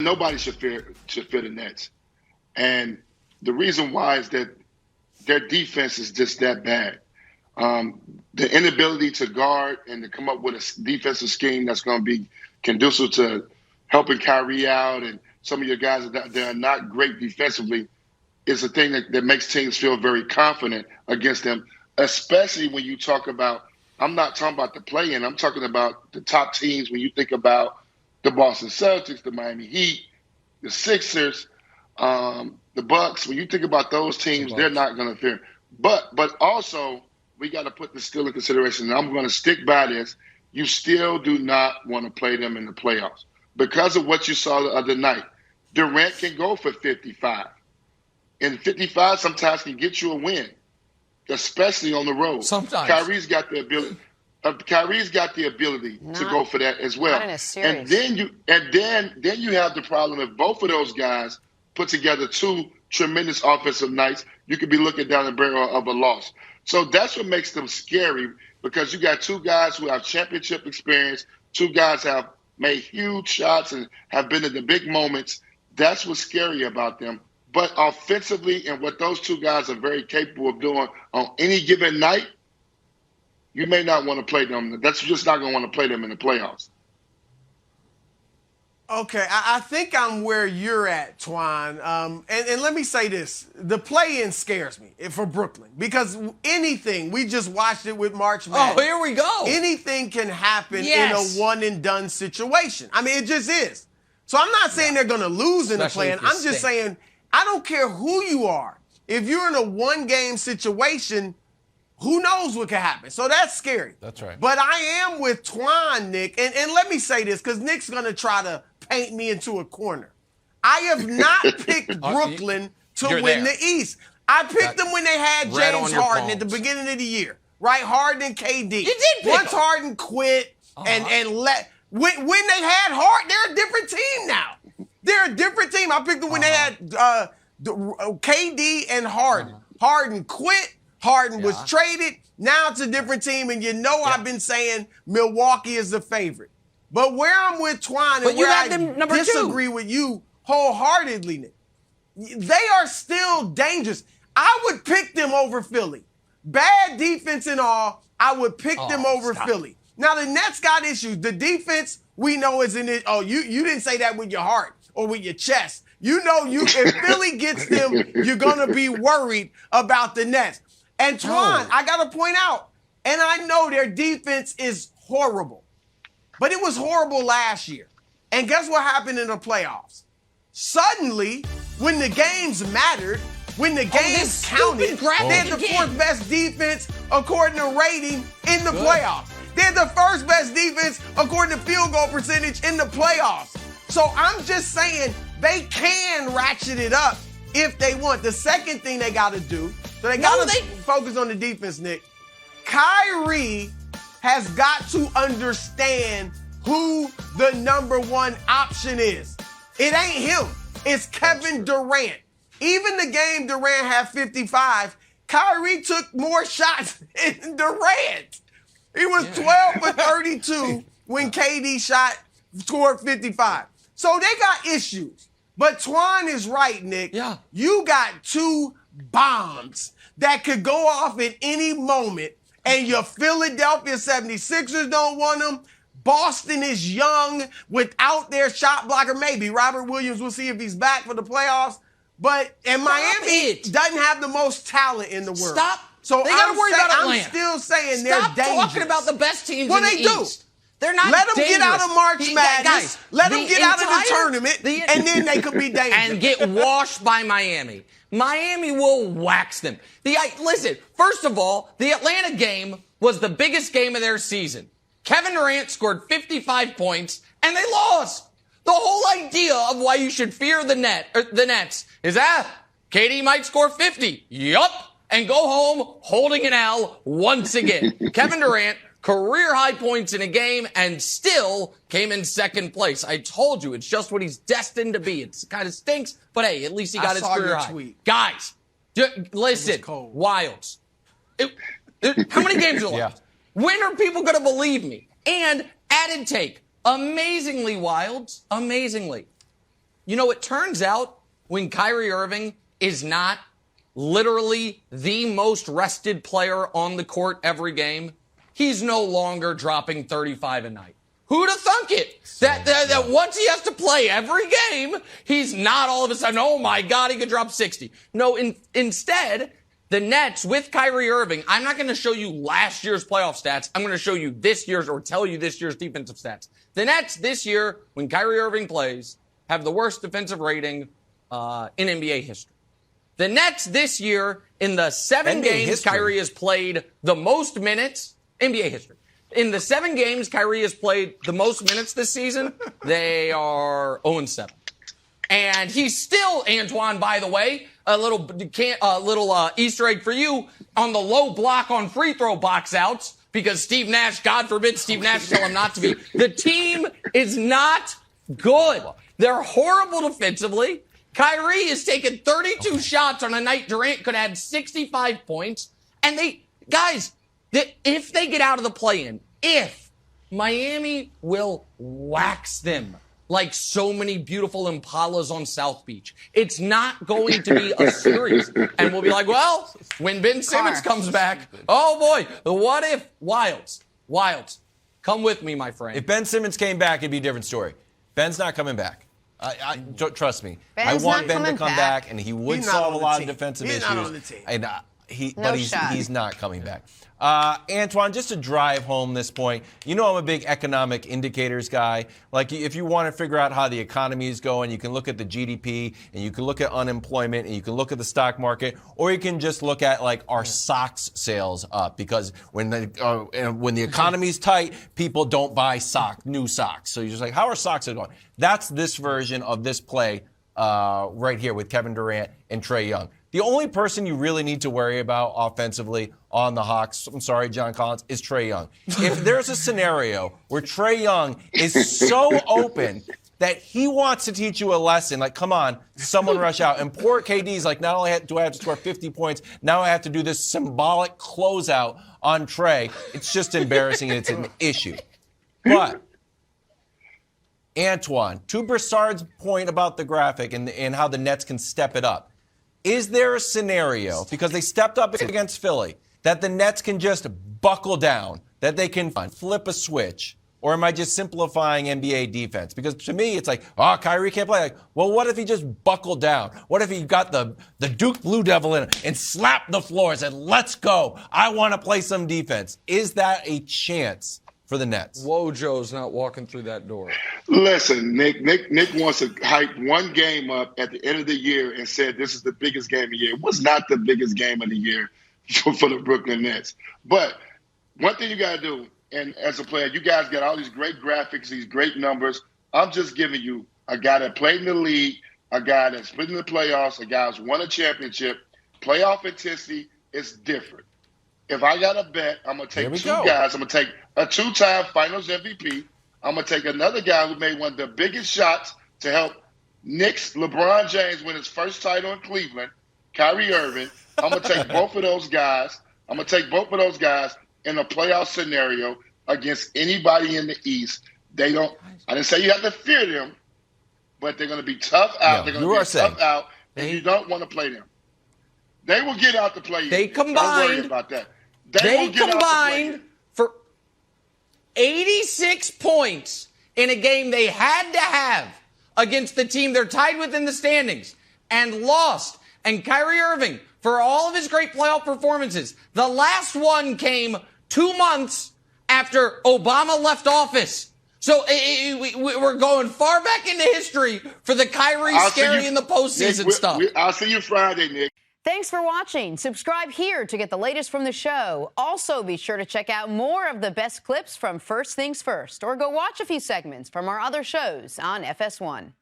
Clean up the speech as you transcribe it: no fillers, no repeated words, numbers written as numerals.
Nobody should fear the Nets. And the reason why is that their defense is just that bad. The inability to guard and to come up with a defensive scheme that's going to be conducive to helping Kyrie out and some of your guys that are not great defensively is a thing that makes teams feel very confident against them, especially when you talk about, I'm not talking about the play-in, I'm talking about the top teams when you think about the Boston Celtics, the Miami Heat, the Sixers, the Bucks. When you think about those teams, they're not going to fear. But also, we got to put this still in consideration, and I'm going to stick by this. You still do not want to play them in the playoffs because of what you saw the other night. Durant can go for 55. And 55 sometimes can get you a win, especially on the road. Sometimes. Kyrie's got the ability. To go for that as well. Not in a series. And then you have the problem if both of those guys put together two tremendous offensive nights, you could be looking down the barrel of a loss. So that's what makes them scary, because you got two guys who have championship experience, two guys have made huge shots and have been in the big moments. That's what's scary about them. But offensively, and what those two guys are very capable of doing on any given night, you may not want to play them. That's just not going to want to play them in the playoffs. Okay, I think I'm where you're at, Twan. And let me say this. The play-in scares me for Brooklyn because anything, we just watched it with March Madness. Oh, here we go. Anything can happen in a one-and-done situation. I mean, it just is. So I'm not saying they're going to lose in the play-in. I'm just saying I don't care who you are. If you're in a one-game situation, who knows what can happen? So that's scary. That's right. But I am with Twan, Nick. And let me say this, because Nick's going to try to paint me into a corner. I have not picked Brooklyn to win the East. I picked them when they had James Harden at the beginning of the year. Right? Harden and KD. You did pick Once them. Harden quit and when they had Harden, they're a different team now. They're a different team. I picked them when they had KD and Harden. Harden quit. Harden was traded. Now it's a different team, and I've been saying Milwaukee is the favorite. But where I'm with Twan and where I disagree with you wholeheartedly, Nick, they are still dangerous. I would pick them over Philly. Bad defense and all, I would pick them over Philly. Now, the Nets got issues. The defense, we know, isn't it. Oh, you didn't say that with your heart or with your chest. You know, if Philly gets them, you're going to be worried about the Nets. And Twan, I got to point out, and I know their defense is horrible, but it was horrible last year. And guess what happened in the playoffs? Suddenly, when the games mattered, when the games counted, they had the fourth best defense according to rating in the playoffs. They had the first best defense according to field goal percentage in the playoffs. So I'm just saying they can ratchet it up if they want. The second thing they got to do, so they got to focus on the defense, Nick. Kyrie has got to understand who the number one option is. It ain't him. It's Kevin Durant. Even the game Durant had 55, Kyrie took more shots than Durant. He was 12 for 32 when KD scored 55. So they got issues. But Twan is right, Nick. Yeah. You got two bombs that could go off at any moment, and your Philadelphia 76ers don't want them. Boston is young without their shot blocker. Maybe Robert Williams, we'll see if he's back for the playoffs. And Miami doesn't have the most talent in the world. So they got to worry about Atlanta. I'm still saying they're dangerous. Stop talking about the best teams in the East. They're not Let them dangerous. Get out of March Madness. Guys, let them get out of the tournament, and then they could be dangerous. And get washed by Miami. Miami will wax them. Listen, first of all, the Atlanta game was the biggest game of their season. Kevin Durant scored 55 points, and they lost. The whole idea of why you should fear the Nets is KD might score 50. Yup. And go home holding an L once again. Kevin Durant, career high points in a game, and still came in second place. I told you, it's just what he's destined to be. It kind of stinks, but hey, at least he got his career high. Tweet. Guys, listen, Wilds. How many games are left? When are people going to believe me? And added take, amazingly, Wilds, amazingly, You know, it turns out when Kyrie Irving is not literally the most rested player on the court every game, he's no longer dropping 35 a night. Who'd have thunk it? That once he has to play every game, he's not all of a sudden, oh my God, he could drop 60. No, instead, the Nets with Kyrie Irving, I'm not going to show you last year's playoff stats. I'm going to show you this year's or tell you this year's defensive stats. The Nets this year, when Kyrie Irving plays, have the worst defensive rating in NBA history. The Nets this year, in the 7 games Kyrie has played the most minutes, NBA history. In the 7 games Kyrie has played the most minutes this season, they are 0-7. And he's still, Antoine, by the way, a little Easter egg for you, on the low block on free throw box outs, because Steve Nash, God forbid Steve Nash tell him not to be. The team is not good. They're horrible defensively. Kyrie has taken 32 shots on a night Durant could have had 65 points. And if they get out of the play-in, Miami will wax them like so many beautiful Impalas on South Beach. It's not going to be a series. And we'll be like, well, when Ben Simmons comes back, oh boy, the what if? Wilds. Come with me, my friend. If Ben Simmons came back, it'd be a different story. Ben's not coming back. Trust me. I want Ben to come back, and he would solve a lot of defensive issues. He's not on the team. And he's not coming back. Antoine, just to drive home this point, you know I'm a big economic indicators guy. Like, if you want to figure out how the economy is going, you can look at the GDP, and you can look at unemployment, and you can look at the stock market, or you can just look at, like, our socks sales up. Because when the economy's tight, people don't buy new socks. So you're just like, how are socks going? That's this version of this play right here with Kevin Durant and Trae Young. The only person you really need to worry about offensively on the Hawks, I'm sorry, John Collins, is Trae Young. If there's a scenario where Trae Young is so open that he wants to teach you a lesson, like, come on, someone rush out. And poor KD's like, not only do I have to score 50 points, now I have to do this symbolic closeout on Trae. It's just embarrassing, and it's an issue. But, Antoine, to Broussard's point about the graphic and how the Nets can step it up, is there a scenario, because they stepped up against Philly, that the Nets can just buckle down, that they can flip a switch? Or am I just simplifying NBA defense? Because to me, it's like, oh, Kyrie can't play. Like, well, what if he just buckled down? What if he got the Duke Blue Devil in and slapped the floor and said, let's go. I want to play some defense. Is that a chance for the Nets? Wojo's not walking through that door. Listen, Nick wants to hype one game up at the end of the year and said this is the biggest game of the year. It was not the biggest game of the year for the Brooklyn Nets. But one thing you got to do, and as a player, you guys got all these great graphics, these great numbers. I'm just giving you a guy that played in the league, a guy that's played in the playoffs, a guy who's won a championship. Playoff intensity is different. If I got to bet, I'm going to take two guys. I'm going to take a 2-time Finals MVP. I'm going to take another guy who made one of the biggest shots to help Knicks LeBron James win his first title in Cleveland, Kyrie Irving. I'm going to take both of those guys. in a playoff scenario against anybody in the East. I didn't say you have to fear them, but they're going to be tough out. They're going to be tough out, and you don't want to play them. They will get out to play you. Don't worry about that. They combined for 86 points in a game they had to have against the team they're tied with in the standings and lost. And Kyrie Irving, for all of his great playoff performances, the last one came 2 months after Obama left office. So we're going far back into history for the Kyrie scary in the postseason Nick, stuff. I'll see you Friday, Nick. Thanks for watching. Subscribe here to get the latest from the show. Also, be sure to check out more of the best clips from First Things First, or go watch a few segments from our other shows on FS1.